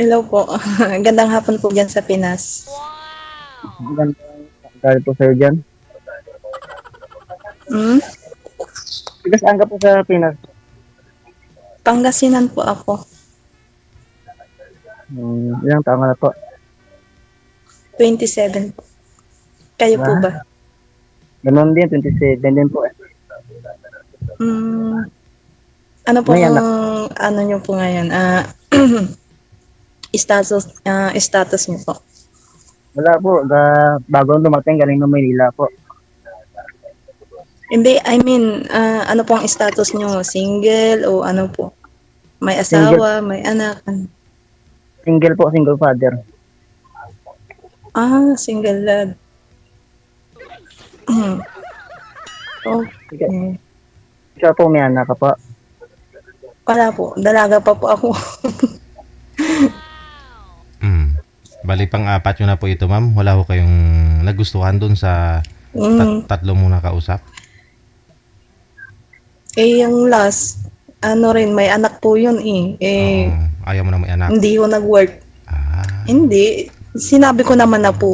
Hello po. Gandang hapon po dyan sa Pinas. Magandang umaga po sa'yo dyan. Hmm? Taga saan ka po sa Pinas? Pangasinan po ako. Ilang taon ka na po? 27 po. Kayo po ba? Ganun din, 27 din po eh. Ano po May anak. ano nyo po ngayon? Status nyo po. Wala po, bago dumating galing ng Maynila po. Hindi, I mean, ano pong status nyo? Single o ano po? May asawa, may anak? Single po, single father. Single lad. Okay. Siya po, may anak ka po. Wala po. Dalaga pa po ako. Bali pang-apat yun na po ito, ma'am. Wala ko kayong nagustuhan dun sa tatlo muna kausap? Yung last, ano rin, may anak po yun eh. Ayaw mo na may anak? Hindi ko nag-work. Hindi. Sinabi ko naman na po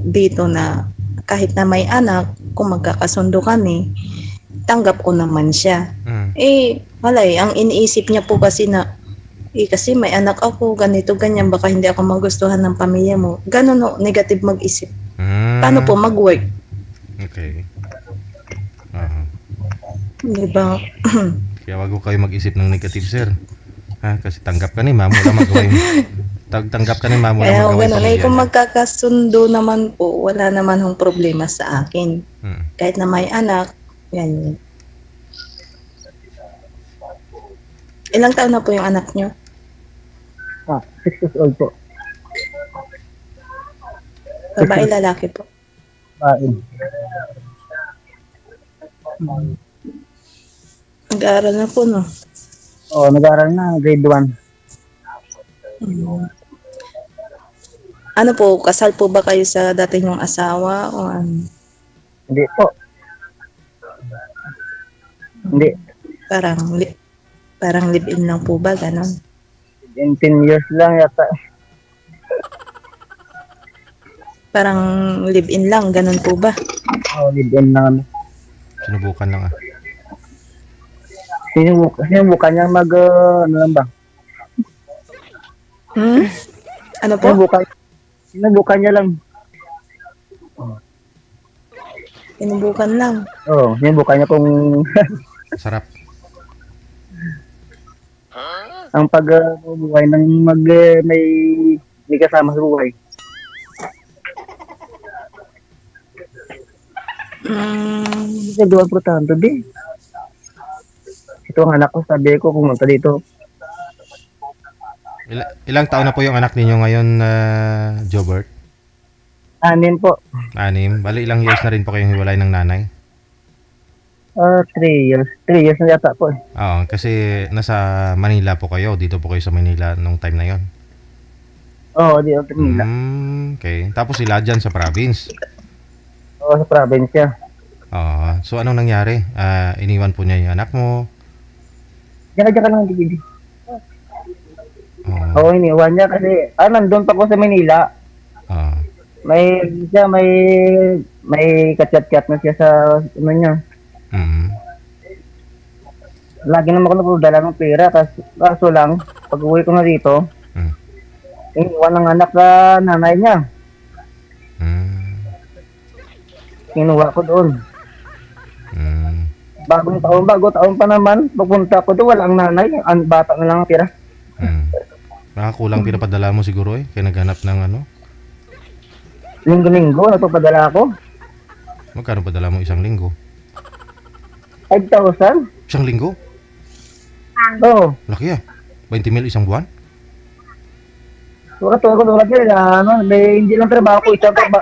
dito na kahit na may anak, kung magkakasundo kami, tanggap ko naman siya. Wala ang iniisip niya po kasi na, kasi may anak ako, ganito, ganyan, baka hindi ako magustuhan ng pamilya mo. Ganun o, negative mag-isip. Paano po mag-work? Okay. Diba? Kaya wag ko kayo mag-isip ng negative, sir. Kasi tanggap ka ni ma'am, wala magawin. Tanggap ka ni ma'am, wala magawin pamilya. Kung magkakasundo naman po, wala naman hong problema sa akin. Kahit na may anak, yan. Ilang taon na po yung anak nyo? 6 years old po. Babae, lalaki po? Nag-aaral na po, no? Oo, nag-aaral na, grade 1. Ano po, kasal po ba kayo sa dati nyong asawa? O ano? Hindi po. Hindi. Parang live-in lang po ba, gano'n? 10 years lang yata. Parang live-in lang, gano'n po ba? Oo, live-in lang. Sinubukan lang Sinubukan niya ano lang ba? Ano po? Sinubukan niya lang. Sinubukan lang. Oo, sinubukan niya kung sarap. Ang pag-buhay ng may kasama sa buhay. Hindi doon importante din. Ito ang anak ko, sabi ko pumunta dito. Ilang taon na po yung anak ninyo ngayon, Jobert? 6 po. 6? Bali ilang years na rin po kayong hiwalay ng nanay? 3 years. 3 years na yata po. Oo, kasi nasa Manila po kayo. Dito po kayo sa Manila nung time na yon. Oo, dito sa Manila. Okay. Tapos sila dyan sa province? Oo, sa province siya. So anong nangyari? Iniwan po niya yung anak mo? Diyan ka lang DVD. Oo, iniwan niya kasi nandun pa ko sa Manila. May kat-kat na siya sa ano niya. Lagi naman ako nagdala ng pera kaso lang pag uwi ko na dito iniwan ng anak sa nanay niya. Kinuha ko doon. Bago taon pa naman pagpunta ko doon walang nanay, ang bata na lang ang tira. Nakakulang pinapadala mo siguro kaya naghanap ng ano? Linggo-linggo nagpapadala ako. Magkano padala mo isang linggo? 5,000. Isang linggo? Oo. Laki 20,000 isang buwan? Tulad nila, hindi lang trabaho ko, isang trabaho,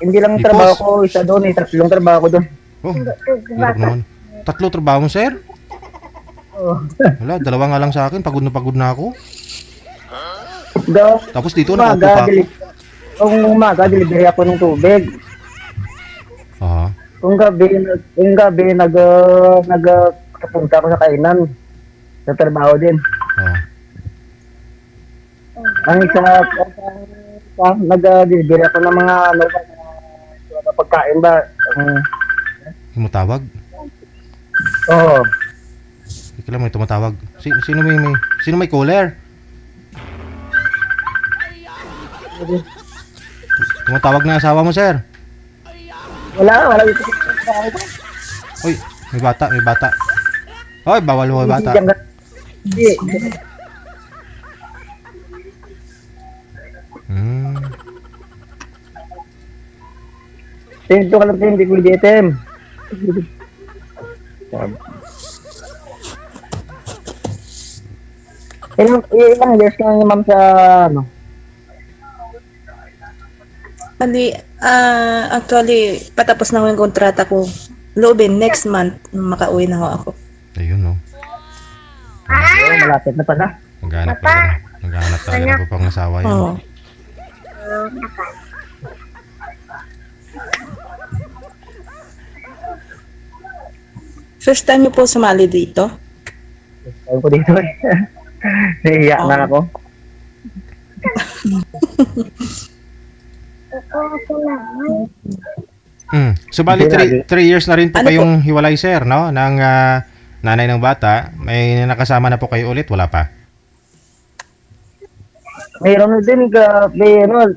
hindi lang trabaho ko, isa doon, tatlong trabaho ko doon. Hirap naman. 3 trabaho mo, sir? Wala, 2 nga lang sa akin, pagod na ako. Tapos dito nakaupo pa ako. Kung umaga, delivery ako ng tubig. Kung gabi, nagkapunta ako sa kainan. Sa trabaho din. Ang isa, nag-deliver ako ng mga pagkain ba? Yung tawag? Oo. Ikaw lang may tumatawag. Sino may caller? Tumatawag na asawa mo, sir. Wala dito. Uy, may bata. Hoy, bawal mo bata. Hindi. Tinto ka lang, hindi ko item. Ilang years ka na ma'am sa ano? Actually, patapos na yung kontrata ko. Loobin, next month, makauwi na ako. Ayun, no. Malapit na pala. Maghanap talaga ng pangasawa yan. Oo. First time niyo po sumali dito? Ayaw ko dito eh. Nahiya na ako. So bali 3 years na rin po kayong hiwalay, sir, no? Ng nanay ng bata. May nakasama na po kayo ulit? Wala pa? Mayroon din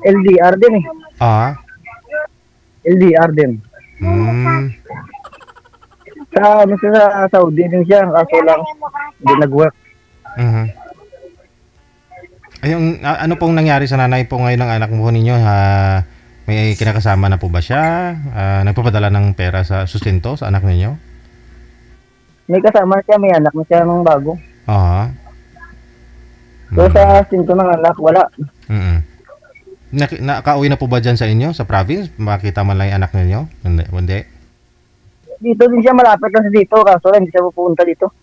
LDR din eh. LDR din. Sa Saudi din siya, kaso lang hindi nag-work. Ayun, ano pong nangyari sa nanay po ngayon ng anak mo ninyo? May kinakasama na po ba siya? Nagpapadala ng pera sa sustento sa anak ninyo? May kasama siya, may anak na siya ng bago. So sa sustento ng anak, wala. Nakauwi na po ba dyan sa inyo, sa province? Makita man lang yung anak ninyo? Hindi. Dito din siya, malapit lang sa dito, kaso lang hindi siya pupunta dito.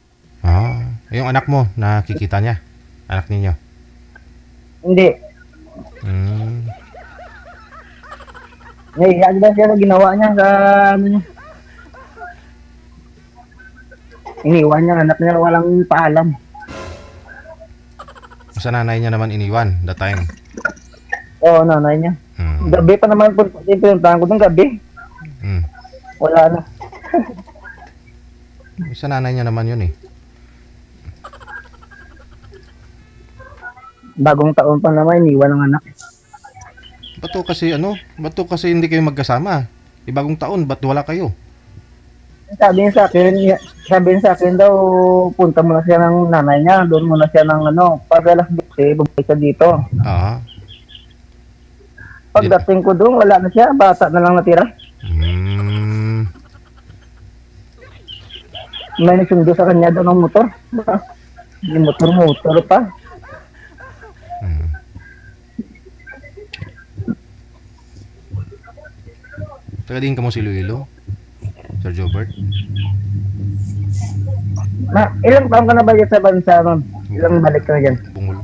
Yung anak mo, nakikita niya? Anak ninyo? Hindi. Nahiya lang siya sa ginawa niya sa ano niya. Iniwan niya, anak niya walang paalam. Sa nanay niya naman iniwan, that time? Oo, nanay niya. Gabi pa naman po, pinuntahan ko ng gabi. Wala na. Sa nanay niya naman yun eh. Bagong taon pa naman, iniwan ng anak. Ba't kasi hindi kayo magkasama? Bagong taon, ba't wala kayo? Sabi niya sa akin daw, punta muna siya ng nanay niya, doon muna siya ng pag alas 12, babalik siya dito. Pagdating ko doon, wala na siya, bata na lang natira. May nagsundo sa kanya doon ng motor. Yung motor pa. Taga din ka mo si Iloilo, Sir Jobert? Ilang taon ka na ba dyan sa bansa nun? Ilang balik ka na dyan? Bungol.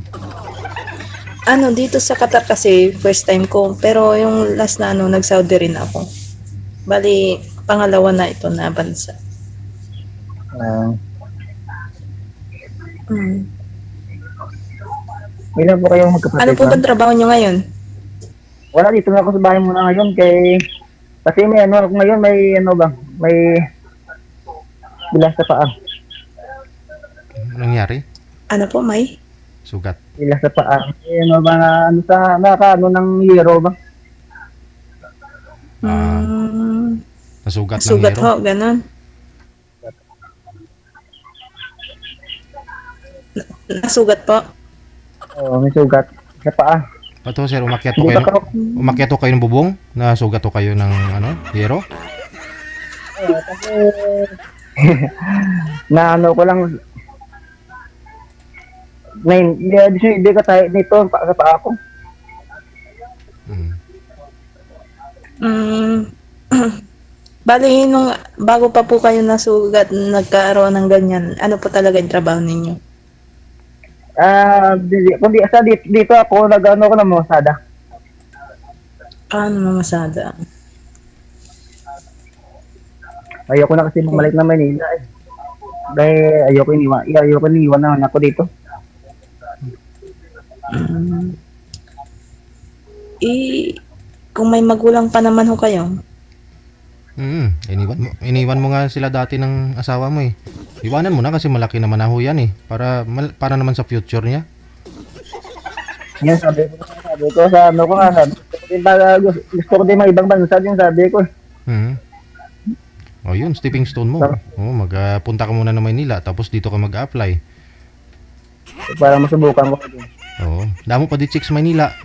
Dito sa Qatar kasi first time ko, pero yung last na nag-Saudi rin ako. Bali, pangalawa na ito na bansa. Ilan po kayong magkapatid? Ano po bang trabaho nyo ngayon? Wala, dito na ako sa bahay muna ngayon kasi may ako ngayon, may bilas sa paa. Nangyari? Ano po, may? Sugat. Bilas sa paa. Ng hero ba? Nasugat ng Sugat hero? ho, ganon. Nasugat po? Oo, may sugat sa paa. Pato sir, umakyat to kayo ng bubong? Nasugat to kayo ng hero? Kasi ko lang hindi ka tayo nito sa paa ko. Bali, nung bago pa po kayo nasugat, nagkaroon ng ganyan, ano po talaga yung trabaho ninyo? Kundi dito ako nag-ano ko ng masada. Mamasada. Ayoko na kasi bumalik na Manila eh. Dahil ayoko iniwan ng anak ko dito. Eh, kung may magulang pa naman ho kayo. Iniwan mo nga sila dati ng asawa mo eh. Iwanan mo na kasi malaki naman na ho yan eh. Para naman sa future niya. Yan, sabi ko sa ano ko nga, gusto ko din mga ibang bansa din, sabi ko. O yun, stepping stone mo. Magpunta ka muna ng Maynila, tapos dito ka mag-apply. Para masubukan ko din. Oo, damo pa di chicks Maynila.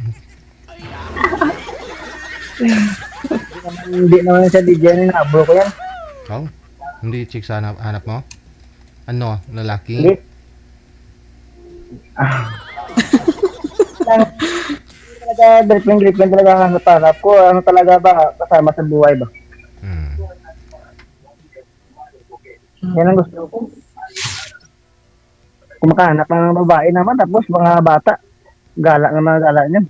Hindi naman siya DJ, nablo ko yan. Hindi chicks hanap mo? Ano, lalaki? Hindi. Talaga, girlfriend talaga hanap ko. Ano talaga ba, kasama sa buhay ba? Yan ang gusto ko. Kung makahanap ng babae naman, tapos mga bata, gala ng mga gala niyan.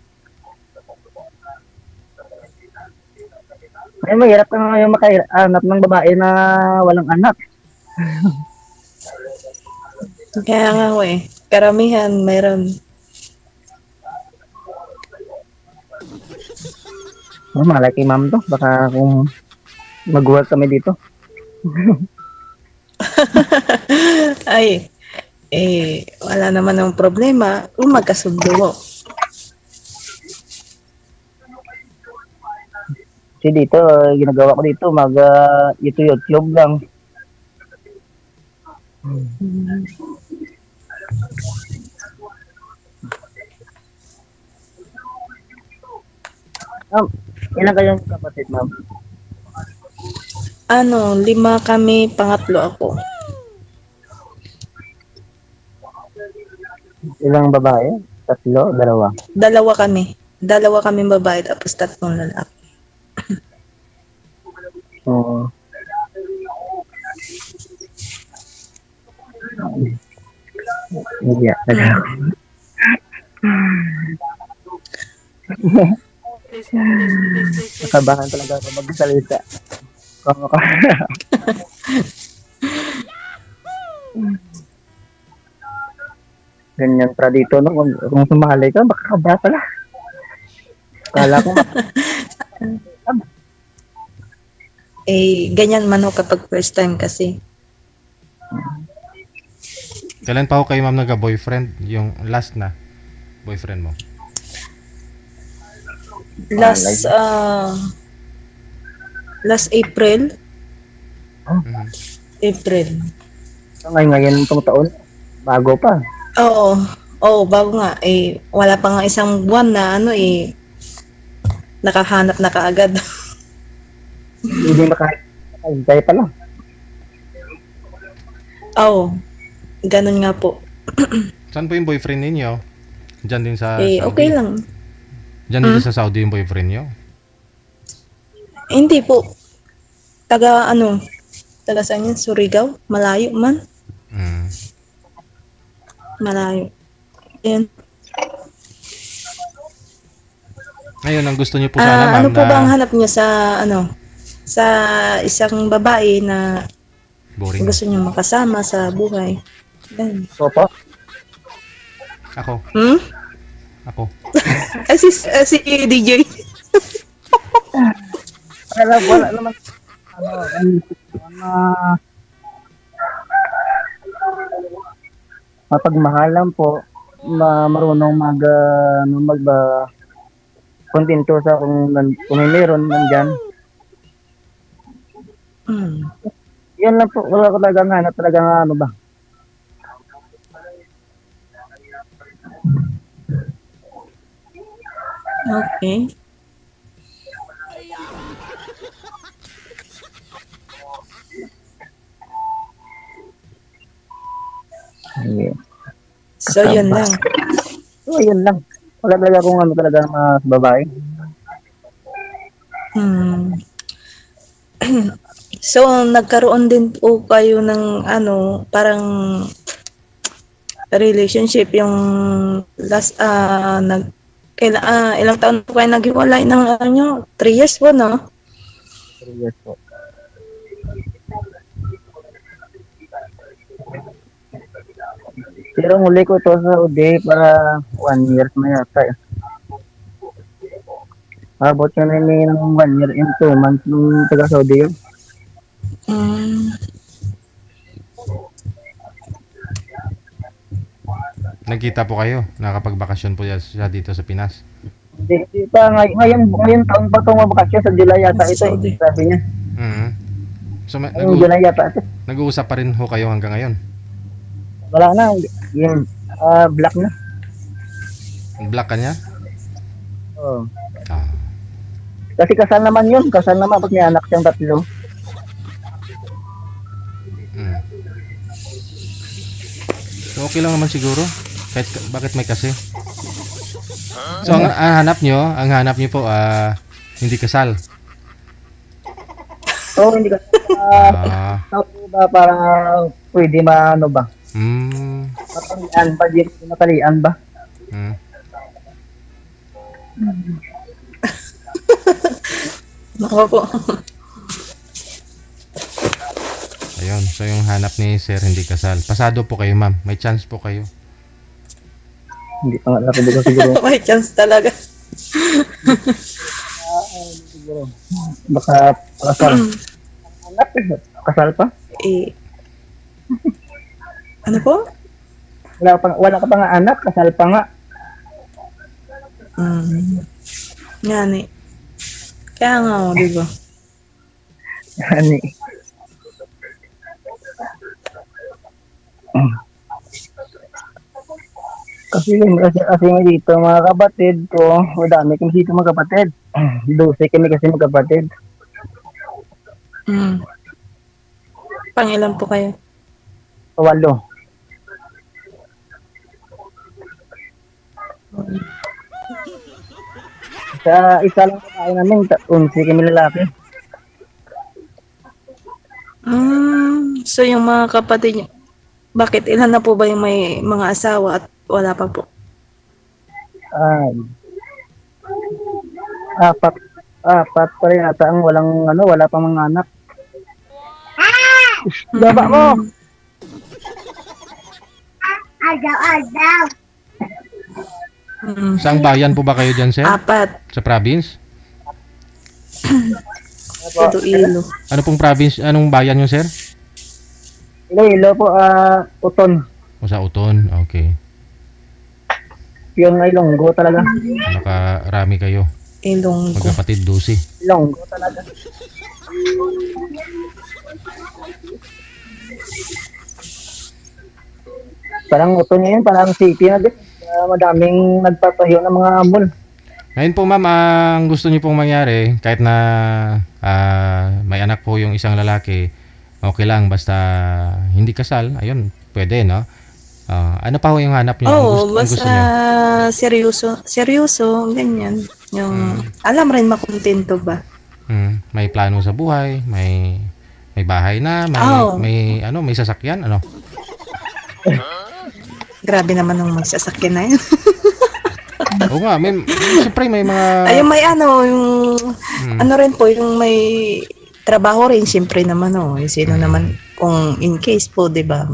Ay, mahirap ka ngayon makahanap ng babae na walang anak. Kaya nga ho eh. Karamihan mayroon. Malaki ma'am to. Baka kung mag-work kami dito. Ay, wala naman ng problema kung magkasundo. Kasi dito, ginagawa ko dito, YouTube lang. Ilan kayong kapatid, ma'am? 5 kami, pangatlo ako. Ilang babae? 3, 2? 2 kami. 2 kami babae, tapos 3 lalaki. Oo. Iya, Nakabahan talaga ako magsalita. Ganyan para dito, no? Kung sumali ka, baka kabra pala. Kala ko ganyan man ho kapag first time kasi. Kailan pa ako kayo ma'am nagka-boyfriend? Yung last na boyfriend mo? Last April. April. Ngayon itong taon, bago pa. Oo, bago nga. Wala pa nga isang buwan na nakahanap na kaagad. Hindi makahintay pa lang. Oo, ganun nga po. Saan po yung boyfriend ninyo? Diyan din sa Saudi? Okay lang. Diyan din sa Saudi yung boyfriend nyo? Hindi po. Taga saan yan? Surigao? Malayo man. Malayo. Ayan. Ngayon, ang gusto niyo po sana, ma'am, ano po ba ang hanap niyo sa sa isang babae na boring. Gusto niyo makasama sa buhay? Ayan. Opo. Ako. Ako. Si DJ. Wala naman. Mapagmahalan po, marunong kontento sa kung may meron nandyan. Yan lang po, wala ko talagang hanap talagang ba. Okay. Yeah. So, yun lang. Yun lang. Wala talaga kung talaga mas babae. So, nagkaroon din po kayo ng parang relationship yung last ilang taon po kayo naghiwalay ng 3 years po, no? 3 years po. Pero huli ko to sa Saudi para 1 year na yata. Abot ka na ng 1 year and 2 months nung taga-Saudi yun. Mm. Nagkita po kayo? Nakapagbakasyon po siya dito sa Pinas? Di pa, ngayon taon pa itong mabakasyon sa July yata ito. Sabi niya. Mm-hmm. So, July yata ito. nag-uusap pa rin ho kayo hanggang ngayon? Wala na. Yung black na. Black ka niya? Oo. Ah. Kasi kasal naman yun. Kasal naman pag may anak siyang 3. Mm. So, okay lang naman siguro. Kahit, bakit may kasi? So, ang hanap nyo po, hindi kasal. Oo, hindi ka. Ba, para pwede maano ba? Matalian ba? Matalian ba? Nako po. Ayun, so yung hanap ni Sir hindi kasal. Pasado po kayo, ma'am. May chance po kayo. Hindi pa nga nakibugan siguro. May chance talaga. Siguro. Baka kasal. Anak, kasal pa? Eh. Ano po? Wala ka pa nga anak, kasal pa nga. Yan eh. Kaya nga, di ba? Yan eh. Kasi nga dito mga kapatid ko, madami kami dito mga kapatid. 12 kami kasi mga kapatid. Pangilan po kayo? 8. Sa isa lang kain namin, 11 kami lalaki. So yung mga kapatid niyo, bakit ilan na po ba yung may mga asawa at wala pa po? Apat pa rin ata ang wala pang mga anak. Baba mo! Saang bayan po ba kayo dyan, Sir? 4. Sa province? Iloilo. Ano pong province? Anong bayan nyo, Sir? Iloilo po, Uton. O sa Uton, okay. Yung Ilonggo talaga. Nakarami kayo. Ilonggo. Magkapatid 12. Ilonggo talaga. Parang Uton ngayon, parang city na din. Madaming nagpatayo ng mga mall. Ngayon po, ma'am, ang gusto niyo pong mangyari, kahit na may anak po yung isang lalaki, okay lang, basta hindi kasal, ayun, pwede, no? Ano pa ho yung hanap niyo? Oo, basta seryoso, ganyan. Yung, alam rin makontento ba? May plano sa buhay, may bahay na, may sasakyan, ano? Grabe naman ng magsasakyan na yun. Oo nga, siyempre may mga... Ayun, may yung ano rin po, yung may trabaho rin, siyempre naman, sino naman, kung in case po, di ba,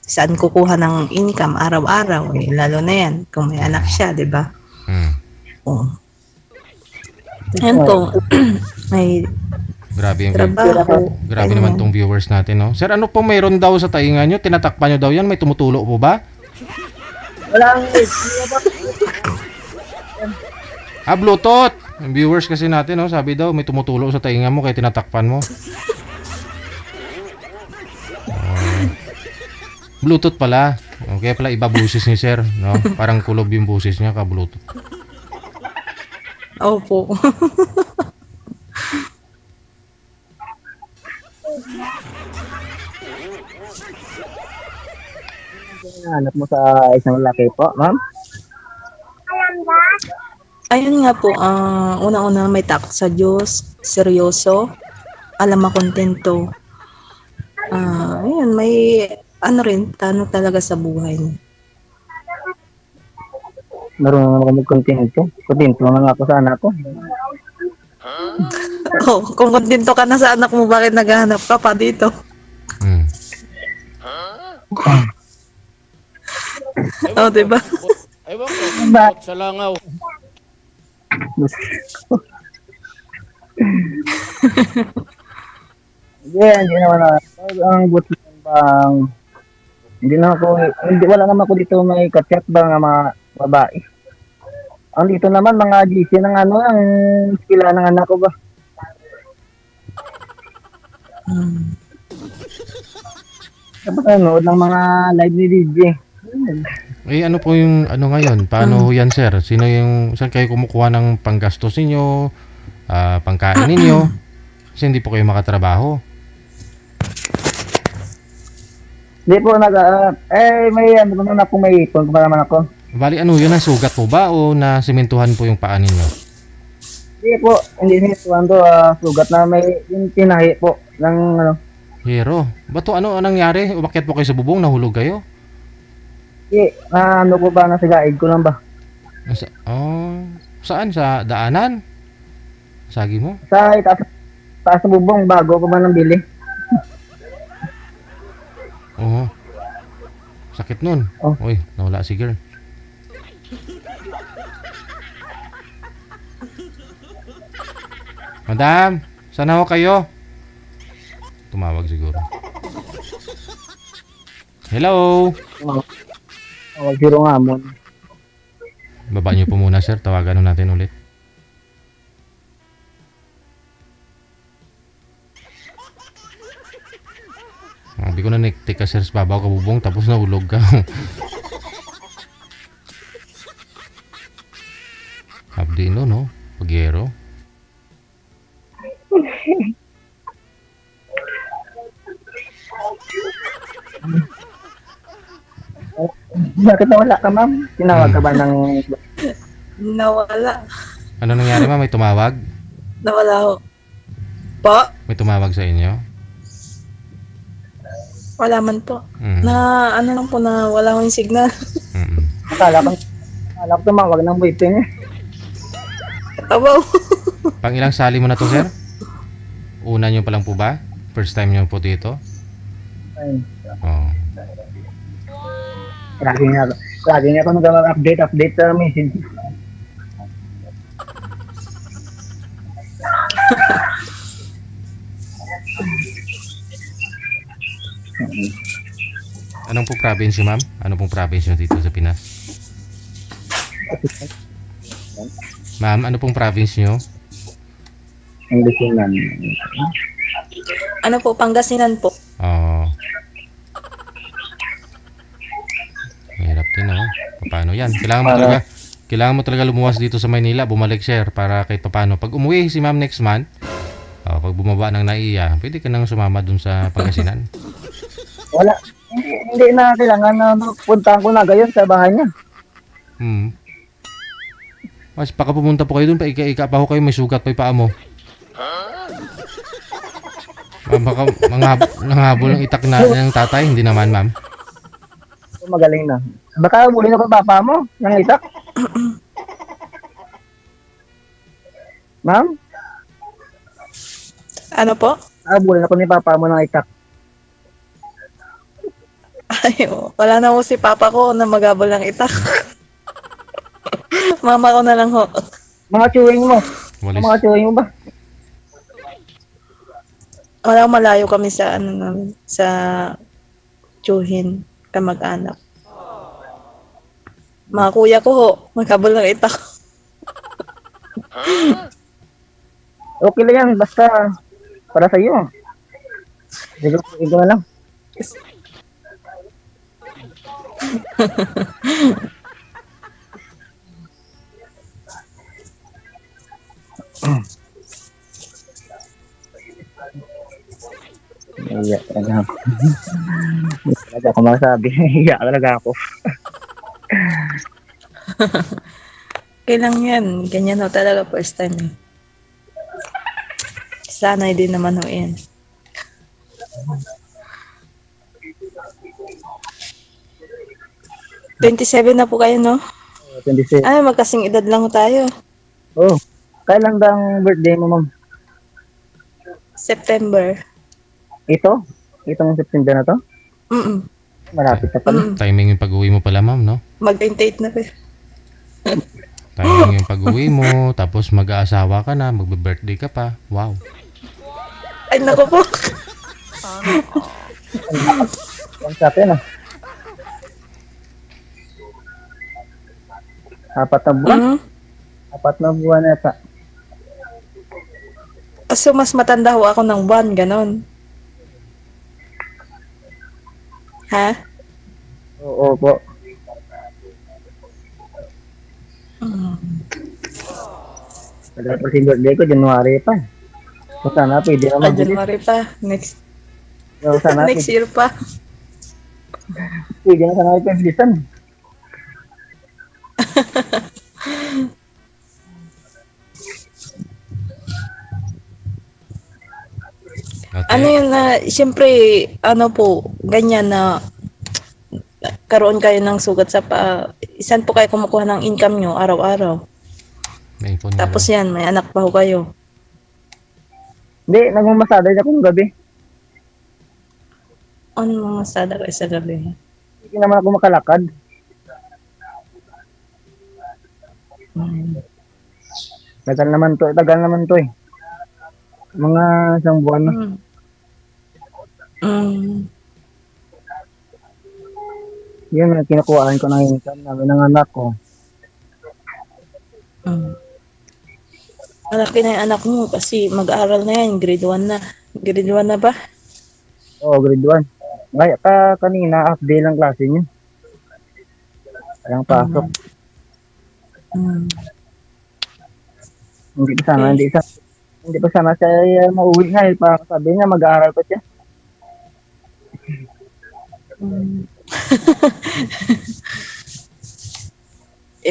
saan kukuha ng income araw-araw, lalo na yan, kung may anak siya, di ba? Yan po, may grabe yung trabaho. Grabe naman tong viewers natin, no? Sir, ano po mayroon daw sa tainga nyo? Tinatakpan nyo daw yan? May tumutulo po ba? Walang Bluetooth! Yung viewers kasi natin, no? Sabi daw, may tumutulo sa tainga mo kaya tinatakpan mo. Bluetooth pala. Okay pala, iba busis ni Sir, no? Parang kulob yung busis niya ka Bluetooth. Opo. hanap mo sa isang lalaki po, ma'am? Ayun nga po, una-una may takot sa Diyos, seryoso, alam makontento. Ayun, may rin, plano talaga sa buhay niya. Marunong naman mag-kontento. Kontento naman ako sa anak ko. Kung kontento ka na sa anak mo, bakit naghahanap ka pa dito? Diba? Ewan ko, sa langaw. Hindi naman na. Ang buti bang, wala naman ako dito may kachat ba nga mga babae. Ang dito naman, mga GC ng ang sila ng anak ko ba? Dapat nanood ng mga live ni DJ. Ano po yung ngayon? Paano yan, sir? Saan kayo kumukuha ng panggastos ninyo, pangkain ninyo? Kasi hindi po kayo makatrabaho. Hindi po may ipon pa naman ako. Bali, yun? Nasugat po ba o nasimentuhan po yung paa ninyo? Hindi simentuhan to. Sugat na may yung tinahi po ng Hero. Bato, ano nangyari? Umakyat po kayo sa bubong? Nahulog kayo? Ano po ba? Nasa gaig ko lang ba? Saan? Sa daanan? Sagi mo? Sa taas ng bubong, bago pa ba nang bili? Oo. Sakit nun. Oh. Uy, nawala si girl. Madam, saan ako kayo? Tumawag siguro. Hello? Zero nga mo. Baba niyo po muna, sir. Tawagan natin ulit. Hindi ko na niktik ka, sir, sa babaw ka bubong tapos nahulog ka. Abdi no? Pagero. Bakit nawala ka, ma'am? Tinawag ka ba ng... Nawala. Ano nangyari, ma'am? May tumawag? Nawala ho. Po? May tumawag sa inyo? Wala man po. Lang po na wala ko yung signal. Akala ko tumawag ng boyfriend niya. Abaw. Pang ilang sali mo na to, sir? Una nyo pa lang po ba? First time nyo po dito? Oo. Lagi nga ako nag-update sa message. Anong pong province nyo, ma'am? Anong pong province nyo dito sa Pinas? Ma'am, ano pong province nyo? Pangasinan. Ano po, Pangasinan po. Oo. Mahirap din, paano yan? Kailangan mo talaga lumuwas dito sa Maynila, bumalik, sir, para kahit paano. Pag umuwi si ma'am next month, pag bumaba ng NAIA, pwede ka nang sumama dun sa Pangasinan. Wala. Hindi na kailangan na puntahan ko na gayon sa bahay niya. Mas baka pumunta po kayo dun, ika pa ho kayo, may sugat pa yung paa mo. Baka nanghabol ng itak ng tatay, hindi naman, ma'am. Magaling na. Baka bulin ako papa mo ng itak. Ma'am? Ano po? Bulin ako ni papa mo ng itak. Ay, wala na ho si papa ko na magabol ng itak. Mama ko na lang ho. Mga chewing mo. Walis. Mga chewing mo ba? Wala, malayo kami sa sa tsuhin, kamag-anak. Mga kuya ko ho, magabol ng itak. Okay lang yan, basta para sa iyo. Ito na lang. Iya talaga ako. Talaga ako masabi. Iya talaga ako. Kailang yan. Ganyan ho talaga first time eh. Sanay din naman ho yan. $27 na po kayo, no? 27. Ay, magkasing edad lang ho tayo. Oh, kailan bang birthday mo, ma'am? September. Itong September na to? Malapit na pala. Timing yung pag-uwi mo pala, ma'am, no? Mag-28 na po. Sayang yung pag-uwi mo, tapos mag-aasawa ka na, magbe-birthday ka pa. Wow. Ay, naku po. Ang sa atin, 4 na buwan? Mm. 4 na buwan yata. So, mas matanda ho ako ng buwan, ganon. Ha? Oo po. Kaya pa si birthday ko, January pa. So, sana pwede na mag-bilis. January pa. Next Sana next year pa. pwede na sana ipabilisan. Okay. Ano yun na, siyempre, ano po, ganyan na karoon kayo ng sugat sa saan po kayo kumukuha ng income nyo araw-araw? May ipon Tapos na. yan, may anak pa ho kayo. Hindi, nagmamasada niya kung gabi. Ano mamasada kayo sa gabi? Hindi naman ako makalakad. Tagal naman to eh. Mga isang buwan na. Yun ang kinukuhaan ko ng income namin ng anak ko. Malaki na yung anak mo kasi mag-aaral na yan, grade 1 na. Grade 1 na ba? Oo, grade 1. Kaya kanina, half day lang klase niya. Kayang pasok. Hindi pa sana siya mauwi nga. Sabi niya, mag-aaral pa siya.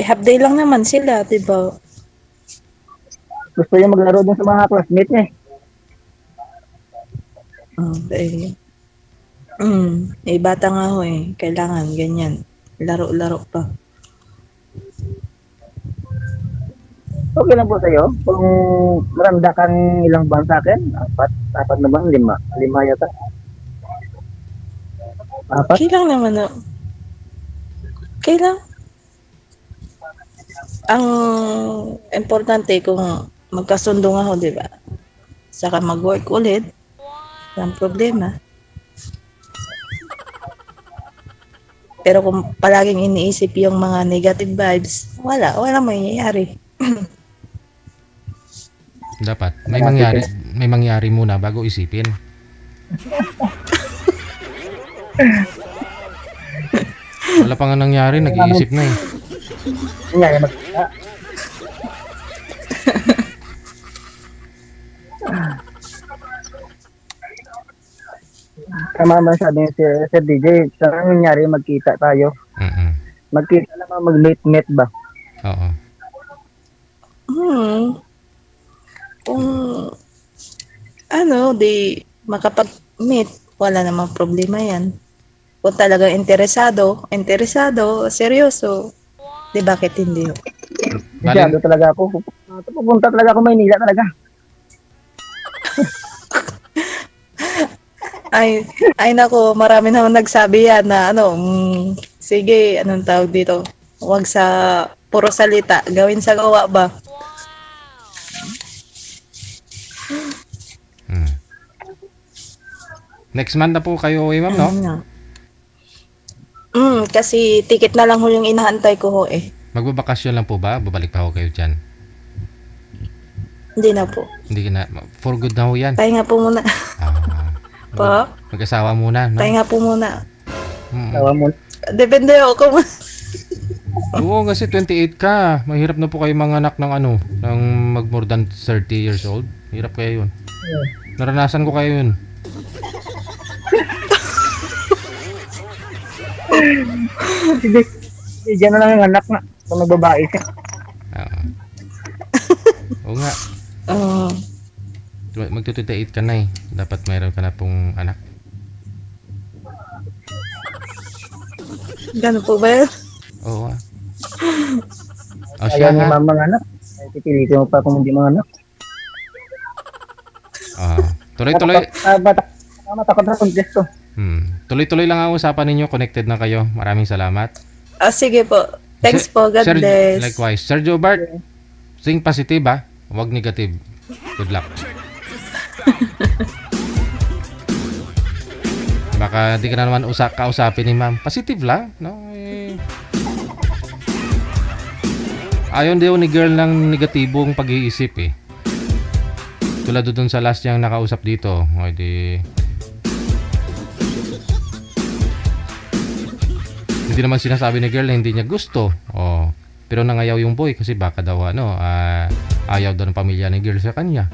Half day lang naman sila, diba? Gusto niya maglaro din sa mga classmate niya. Okay. Bata nga ho eh. Kailangan ganyan. Laro-laro pa. Okay lang po sa'yo. Kung maranda kang ilang buwan sa akin, 4 na ba? 5 yata. 4? Okay lang naman. Okay lang. Ang importante kung magkasundo nga ho, di ba? Saka mag-work ulit. Walang problema. Pero kung palaging iniisip yung mga negative vibes, wala mangyayari. Dapat may mangyari muna bago isipin. Wala pa nga nangyari, nag-iisip na eh. Nangyari magkita. Tama naman sabi ni Sir DJ, saan nangyari magkita tayo? Magkita lang, mag-late meet ba? Oo. Kung di makapag-meet, wala namang problema yan. Kung talagang interesado, seryoso, di bakit hindi? Masyado talaga ako. Pupunta talaga ako Maynila talaga. Ay nako, marami naman nagsabi yan na sige, anong tawag dito? Huwag sa puro salita, gawin sa gawa ba? Next month na po kayo uwi, ma'am, no? Kasi ticket na lang ho yung inaantay ko ho eh. Magbabakasyon lang po ba? Babalik pa ho kayo dyan? Hindi na po. Hindi na. For good na ho yan. Pahinga po muna. Po? Mag-asawa muna, no? Pahinga po muna. Tawa mo. Depende ho kung... Oo, kasi 28 ka. Mahirap na po kayo manganak ng ng mag more than 30 years old. Hirap kayo yun. Naranasan ko kayo yun. Diyan na lang yung anak na. Kung nagbabae siya. Oo nga. Magto-28 ka na eh. Dapat mayroon ka na pong anak. Gano'n po ba yun? Oo. Ayaw ni mama ng anak. Ay, pipilitin mo pa kung hindi mga anak. Tuloy-tuloy. Matakot na contest to. Tuloy-tuloy lang ang usapan ninyo. Connected na kayo. Maraming salamat. Sige po. Thanks po. God bless. Likewise. Sir Jobart, think positive ha. Huwag negative. Good luck. Baka di ka na naman kausapin ni ma'am. Positive lang, no? Ayon din ni girl ng negatibong pag-iisip eh. Tulad doon sa last niyang nakausap dito. O di... Hindi naman sinasabi ni girl na hindi niya gusto. Oh, pero nangayaw yung boy kasi baka daw ayaw daw ng pamilya ni girl sa kanya.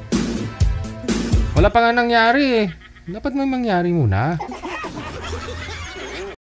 Wala pa nga nangyari eh. Dapat may mangyari muna.